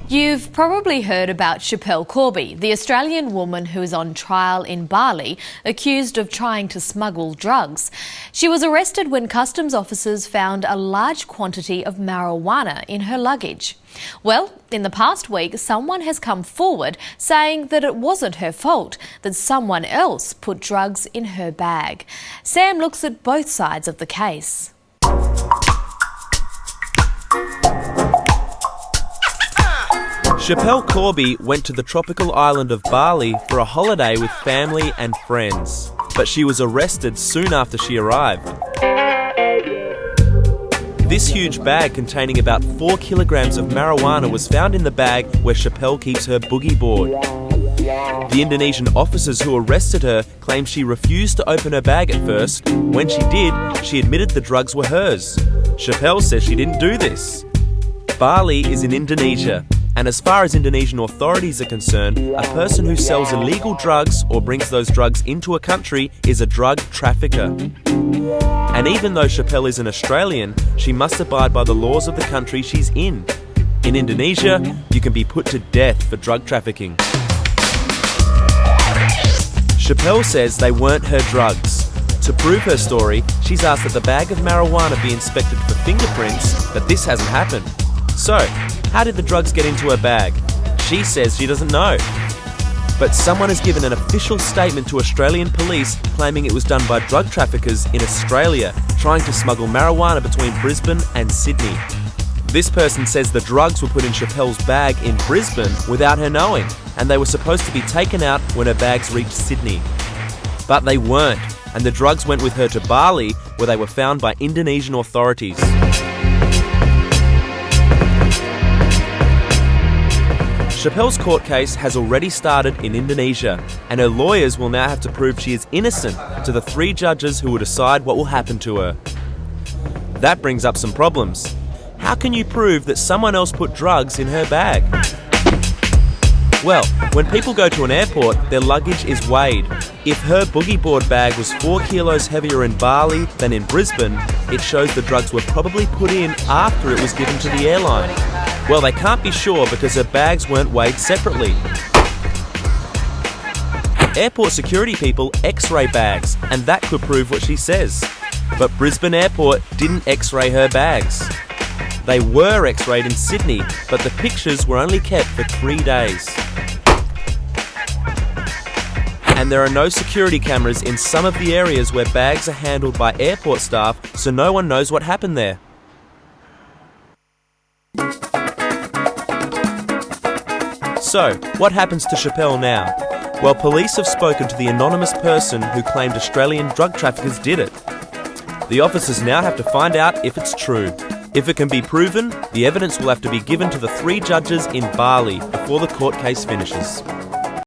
You've probably heard about Schapellecorby, the Australian woman who is on trial in Bali, accused of trying to smuggle drugs. She was arrested when customs officers found a large quantity of marijuana in her luggage. Well, in the past week, someone has come forward saying that it wasn't her fault, that someone else put drugs in her bag. Sam looks at both sides of the case. Schapellecorby went to the tropical island of Bali for a holiday with family and friends, but she was arrested soon after she arrived. This huge bag containing about 4 kilograms of marijuana was found in the bag where Schapelle keeps her boogie board. The Indonesian officers who arrested her claim she refused to open her bag at first. When she did, she admitted the drugs were hers. Schapelle says she didn't do this. Bali is in Indonesia, and as far as Indonesian authorities are concerned, a person who sells illegal drugs or brings those drugs into a country is a drug trafficker. And even though Schapelle is an Australian, she must abide by the laws of the country she's in. In Indonesia, you can be put to death for drug trafficking. Schapelle says they weren't her drugs. To prove her story, she's asked that the bag of marijuana be inspected for fingerprints, but this hasn't happened. So, how did the drugs get into her bag? She says she doesn't know. But someone has given an official statement to Australian police claiming it was done by drug traffickers in Australia trying to smuggle marijuana between Brisbane and Sydney. This person says the drugs were put in Schapelle's bag in Brisbane without her knowing, and they were supposed to be taken out when her bags reached Sydney. But they weren't, and the drugs went with her to Bali, where they were found by Indonesian authorities. Schapelle's court case has already started in Indonesia, and her lawyers will now have to prove she is innocent to the 3 judges who will decide what will happen to her. That brings up some problems. How can you prove that someone else put drugs in her bag? Well, when people go to an airport, their luggage is weighed. If her boogie board bag was 4 kilos heavier in Bali than in Brisbane, it shows the drugs were probably put in after it was given to the airline. Well, they can't be sure because her bags weren't weighed separately. Airport security people x-ray bags, and that could prove what she says. But Brisbane Airport didn't x-ray her bags. They were x-rayed in Sydney, but the pictures were only kept for 3 days. And there are no security cameras in some of the areas where bags are handled by airport staff, so no one knows what happened there. So, what happens to Schapelle now? Well, police have spoken to the anonymous person who claimed Australian drug traffickers did it. The officers now have to find out if it's true. If it can be proven, the evidence will have to be given to the 3 judges in Bali before the court case finishes.